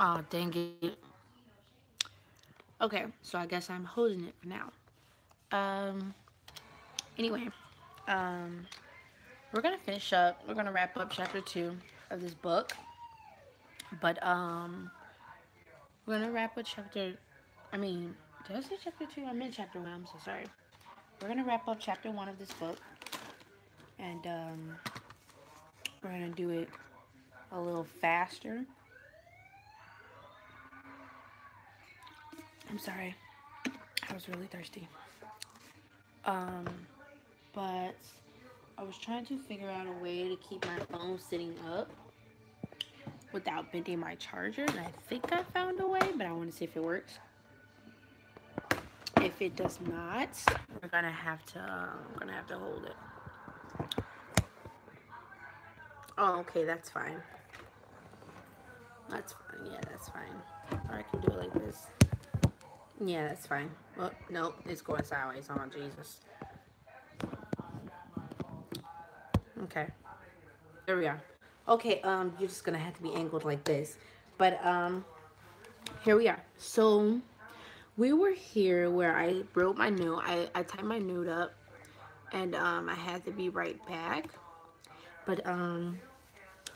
Oh, dang it. Okay, so I guess I'm holding it for now. Um, anyway, um, we're gonna finish up. We're gonna wrap up chapter 2 of this book. But we're gonna wrap up chapter. I mean, did I say chapter 2? I meant chapter 1. I'm so sorry. We're gonna wrap up chapter 1 of this book, and we're gonna do it a little faster. I'm sorry. I was really thirsty. Um, but I was trying to figure out a way to keep my phone sitting up without bending my charger, and I think I found a way, but I want to see if it works. If it does not, we're gonna have to hold it. Oh, okay, that's fine. That's fine. Yeah, that's fine. Or I can do it like this. Yeah, that's fine. Well, no, it's going sideways. Oh, Jesus. Okay, there we are. Okay, you're just gonna have to be angled like this. But here we are. So we were here where I wrote my note. I typed my note up, and I had to be right back. But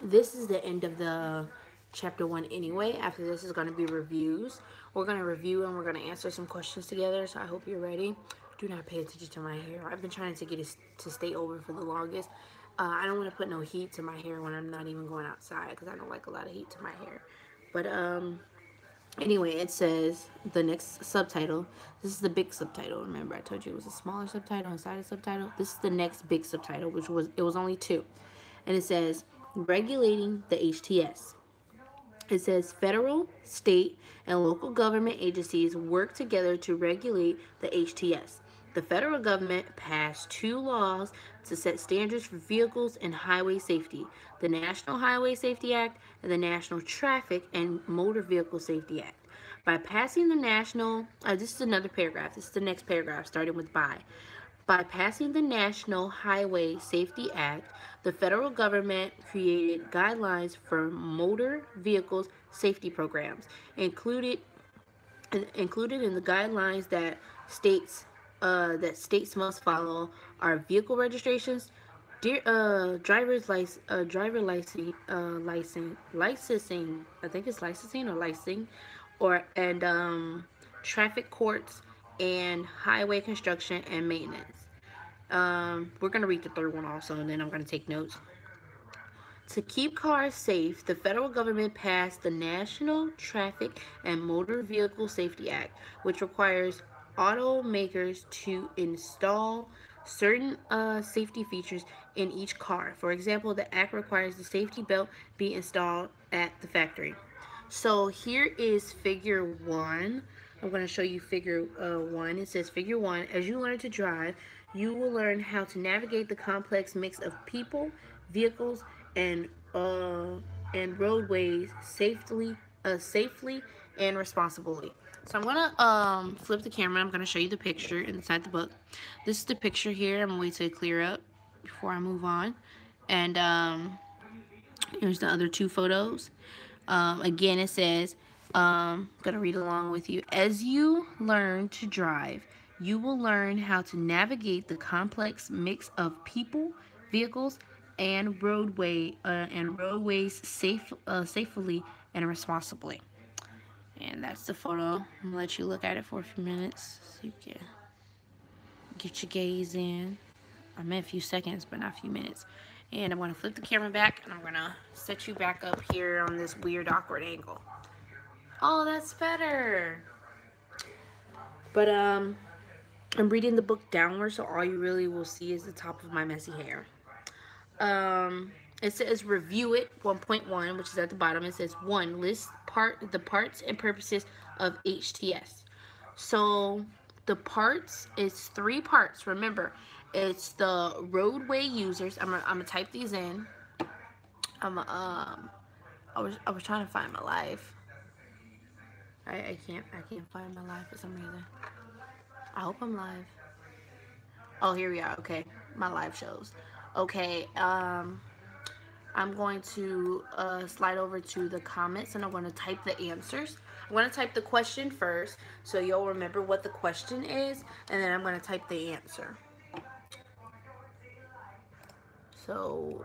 this is the end of the chapter 1 anyway. After this is gonna be reviews. We're gonna review and we're gonna answer some questions together. So I hope you're ready. Do not pay attention to my hair. I've been trying to get it to stay over for the longest. I don't want to put no heat to my hair when I'm not even going outside because I don't like a lot of heat to my hair. But anyway, it says the next subtitle. This is the big subtitle. Remember, I told you it was a smaller subtitle inside a subtitle. This is the next big subtitle, which was it was only 2, and it says regulating the HTS. It says federal, state, and local government agencies work together to regulate the HTS. The federal government passed 2 laws to set standards for vehicles and highway safety: the National Highway Safety Act and the National Traffic and Motor Vehicle Safety Act. By passing the national, this is another paragraph, this is the next paragraph, starting with by passing the National Highway Safety Act, the federal government created guidelines for motor vehicles safety programs. Included in the guidelines that states must follow are vehicle registrations, licensing. I think it's licensing or licensing, or and traffic courts and highway construction and maintenance. We're gonna read the third one also, and then I'm gonna take notes. To keep cars safe, the federal government passed the National Traffic and Motor Vehicle Safety Act, which requires automakers to install certain safety features in each car. For example, the act requires the safety belt be installed at the factory. So here is figure 1. I'm going to show you figure 1. It says figure 1. As you learn to drive, you will learn how to navigate the complex mix of people, vehicles, and uh, and roadways safely and responsibly. So I'm gonna flip the camera. I'm gonna show you the picture inside the book. This is the picture here. I'm gonna wait till it clear up before I move on. And here's the other 2 photos. Again, it says, I'm gonna read along with you. As you learn to drive, you will learn how to navigate the complex mix of people, vehicles, and roadways safely and responsibly. And that's the photo. I'm gonna let you look at it for a few minutes so you can get your gaze in. I meant a few seconds, but not a few minutes. And I'm gonna flip the camera back, and I'm gonna set you back up here on this weird, awkward angle. Oh, that's better. But I'm reading the book downward, so all you really will see is the top of my messy hair. It says review it 1.1, which is at the bottom. It says 1, list the parts and purposes of HTS. So the parts is 3 parts. Remember, it's the roadway users. I'm gonna type these in. I was trying to find my life. I can't find my life for some reason. I hope I'm live. Oh, here we are. Okay, my live shows. Okay, I'm going to slide over to the comments and I'm going to type the answers. I'm going to type the question first so you'll remember what the question is, and then I'm going to type the answer. So,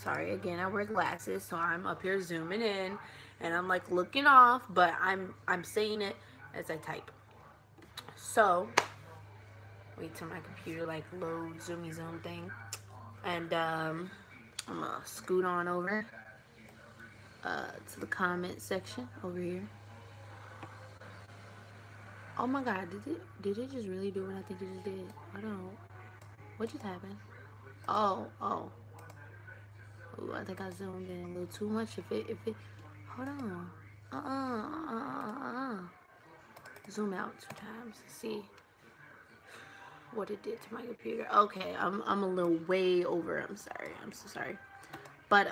sorry again, I wear glasses, so I'm up here zooming in and I'm like looking off, but I'm saying it as I type. So, wait till my computer like load zoomy zoom thing. And I'm gonna scoot on over to the comment section over here. Oh my god, did it just really do what I think it just did? I don't know. What just happened? Oh. Ooh, I think I zoomed in a little too much. If it hold on. Zoom out 2 times to see what it did to my computer. Okay, I'm a little way over. I'm sorry. I'm so sorry. But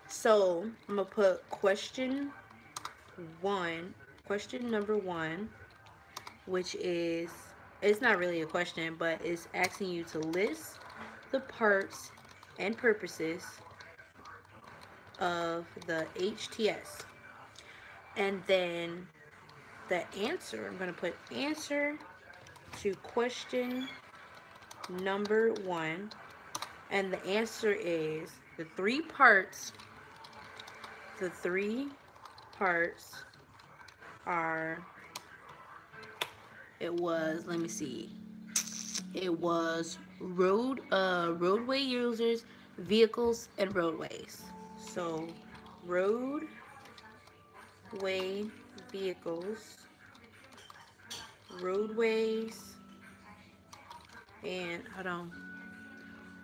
so I'm gonna put question number 1, which is, it's not really a question, but it's asking you to list the parts and purposes of the HTS. And then the answer, I'm going to put answer to question number 1. And the answer is the three parts are, it was, let me see, it was roadway users, vehicles, and roadways. So roadway vehicles, roadways, and hold on,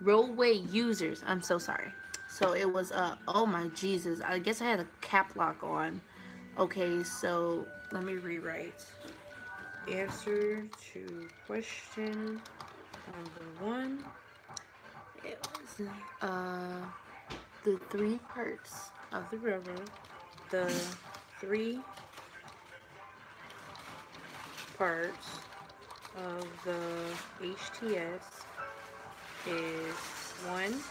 roadway users. I'm so sorry. So it was oh my Jesus, I guess I had a cap lock on. Okay, so let me rewrite. Answer to question number 1. It was the 3 parts of the railroad. The 3 parts of the HTS is 1,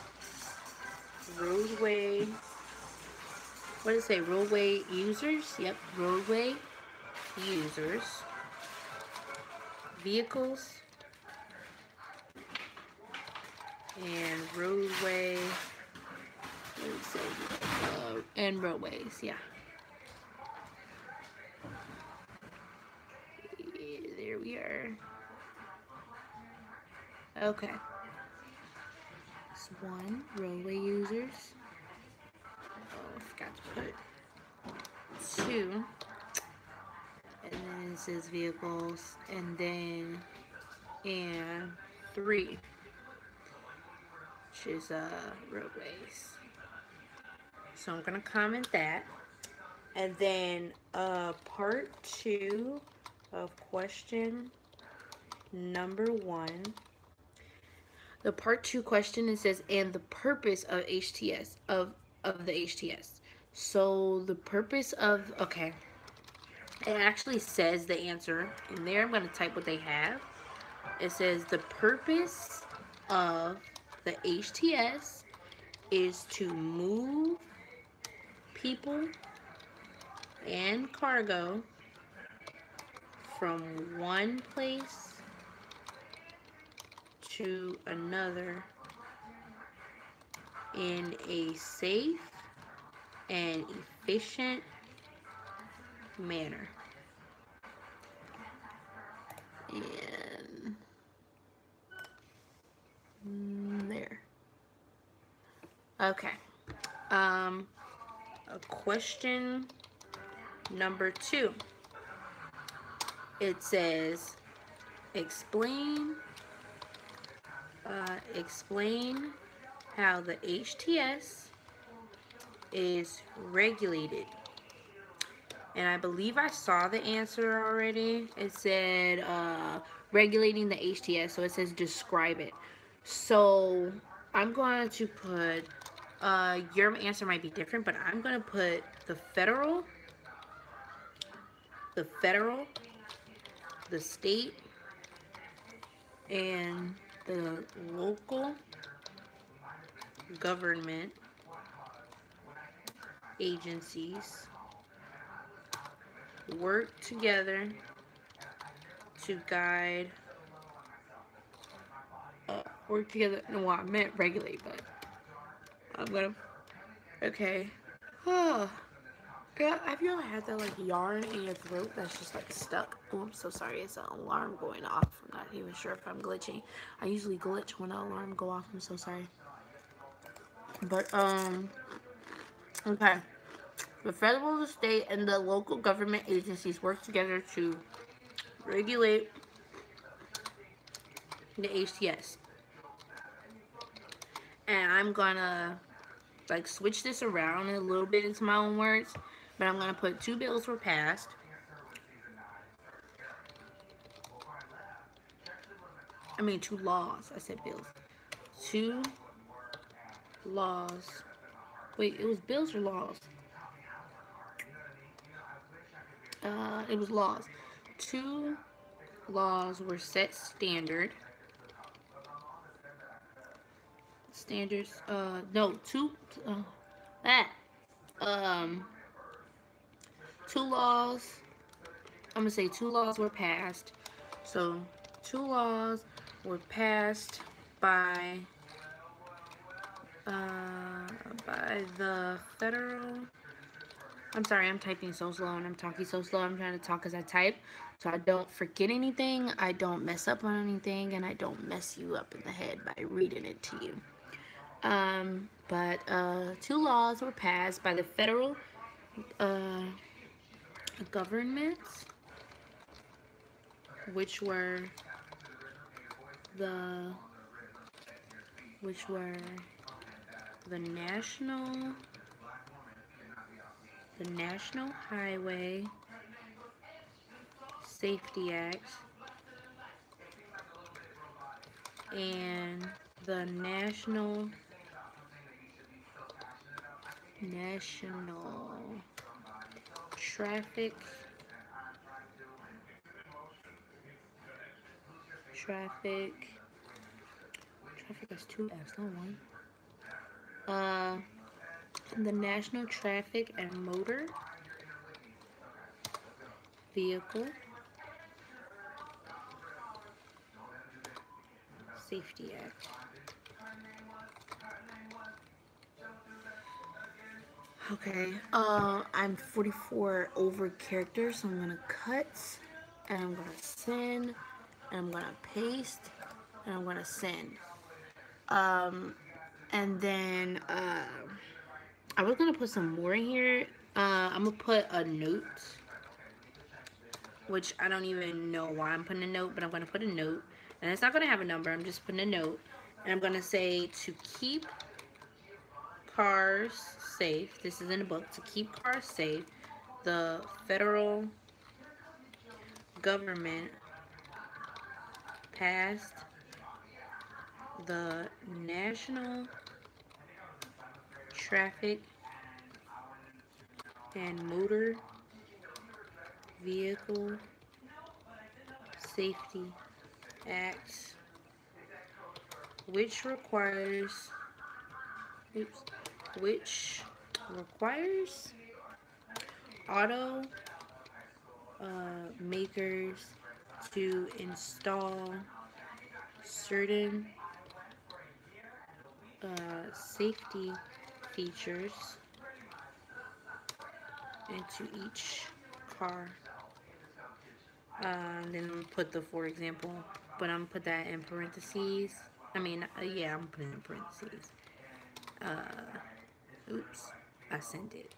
roadway, what did it say, roadway users? Yep, roadway users, vehicles, and roadway, what did it say, and roadways, yeah. There we are. Okay. It's 1, roadway users. Oh, I forgot to put 2. And then it says vehicles. And then, and 3, which is roadways. So I'm going to comment that. And then part 2 of question number 1. The part 2 question, it says, and the purpose of HTS, of the HTS. So the purpose of, okay, it actually says the answer in there. I'm going to type what they have. It says the purpose of the HTS is to move people and cargo from one place to another in a safe and efficient manner. And there. Okay. A question number 2. It says, explain how the HTS is regulated. And I believe I saw the answer already. It said regulating the HTS. So it says describe it. So I'm going to put, your answer might be different, but I'm going to put the federal, the state, and the local government agencies work together to guide, no, I meant regulate, but I'm gonna, okay. Oh, yeah, have you ever had that, like, yarn in your throat that's just, like, stuck? Oh, I'm so sorry, it's an alarm going off. I'm not even sure if I'm glitching. I usually glitch when the alarm go off. I'm so sorry. But, okay. The federal, the state, and the local government agencies work together to regulate the HTS. And I'm gonna, like, switch this around a little bit into my own words, but I'm gonna put 2 bills were passed. I mean 2 laws. I said bills. 2 laws. Wait, it was bills or laws? It was laws. 2 laws were set standards. No, 2 2 laws. I'm gonna say 2 laws were passed. So 2 laws were passed by the federal. I'm sorry, I'm typing so slow and I'm talking so slow. I'm trying to talk as I type so I don't forget anything, I don't mess up on anything, and I don't mess you up in the head by reading it to you. But 2 laws were passed by the federal government, which were the National Highway Safety Act and the National Traffic has 2 F's, not 1. The National Traffic and Motor Vehicle Safety Act. Okay, I'm 44 over characters, so I'm gonna cut, and I'm gonna send, and I'm gonna paste, and I'm gonna send. And then, I was gonna put some more in here. I'm gonna put a note, which I don't even know why I'm putting a note, but I'm gonna put a note, and it's not gonna have a number, I'm just putting a note, and I'm gonna say to keep cars safe. This is in the book. To keep cars safe, the federal government passed the National Traffic and Motor Vehicle Safety Act, which requires auto makers to install certain safety features into each car. Then I'm gonna put the for example, but I'm gonna put that in parentheses. I mean, yeah, I'm putting it in parentheses. Oops, I sent it.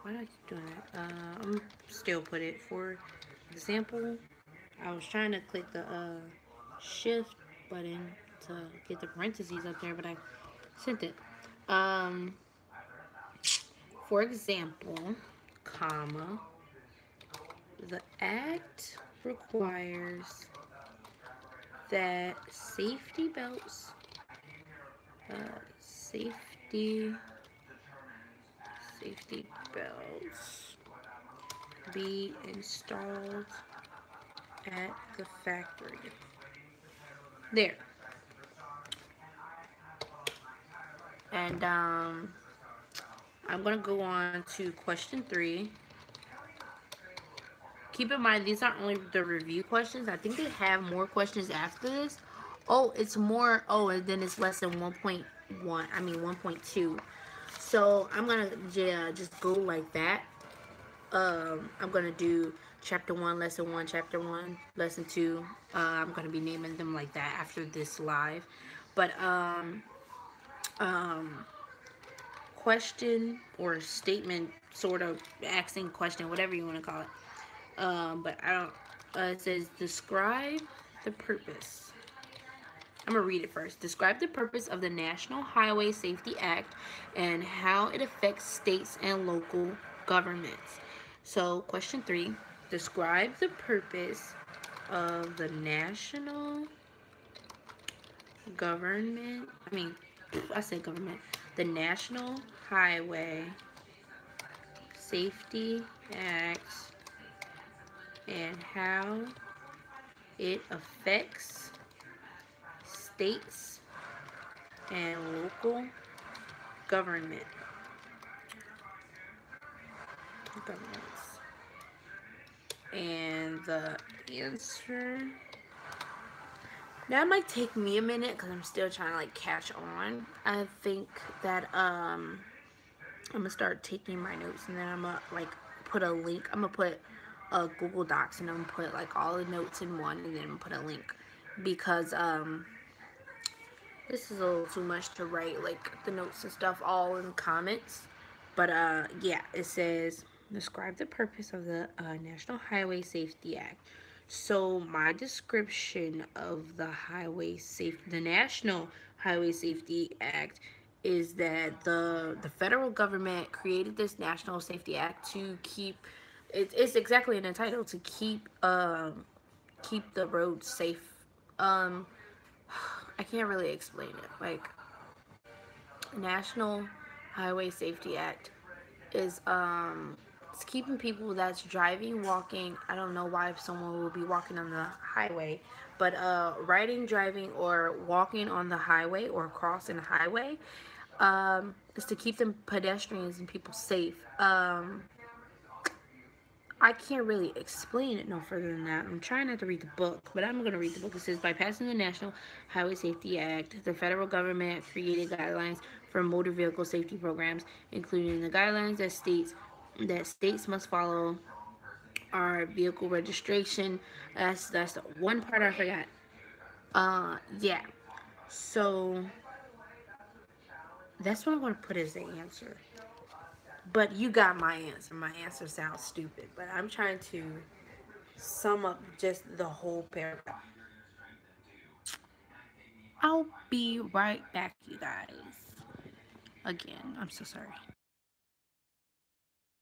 Why do I keep doing that? I'm still put it for example. I was trying to click the shift button to get the parentheses up there, but I sent it. For example, comma, the act requires that safety belts be installed at the factory. There. And I'm going to go on to question 3. Keep in mind, these aren't only the review questions. I think they have more questions after this. Oh, it's more. Oh, and then it's lesson 1.1. I mean 1.2. So I'm gonna just go like that. I'm gonna do chapter 1, lesson 1, chapter 1, lesson 2. I'm gonna be naming them like that after this live. But um, question or statement, sort of asking question, whatever you want to call it. But I don't. It says describe the purpose. I'm gonna read it first. Describe the purpose of the National Highway Safety Act and how it affects states and local governments. So, question 3. Describe the purpose of the national government. I said government. The National Highway Safety Act and how it affects states and local governments. And the answer. That might take me a minute because I'm still trying to like catch on. I think that I'm gonna start taking my notes, and then I'm gonna like put a link. I'm gonna put Google Docs, and I'm gonna put like all the notes in one, and then I'm gonna put a link, because this is a little too much to write like the notes and stuff all in comments. But yeah, it says describe the purpose of the National Highway Safety Act. So my description of the National Highway Safety Act is that the federal government created this National Safety Act to keep it's exactly in the title, to keep the roads safe. I can't really explain it. Like, National Highway Safety Act is it's keeping people that's driving, walking. I don't know why someone will be walking on the highway, but riding, driving, or walking on the highway or crossing the highway is to keep them pedestrians and people safe. I can't really explain it no further than that. I'm trying not to read the book, but I'm going to read the book. It says, by passing the National Highway Safety Act, the federal government created guidelines for motor vehicle safety programs, including the guidelines that states must follow are vehicle registration. That's the one part I forgot. Yeah. So that's what I'm going to put as the answer. But you got my answer. My answer sounds stupid, but I'm trying to sum up just the whole paragraph. I'll be right back, you guys. Again, I'm so sorry.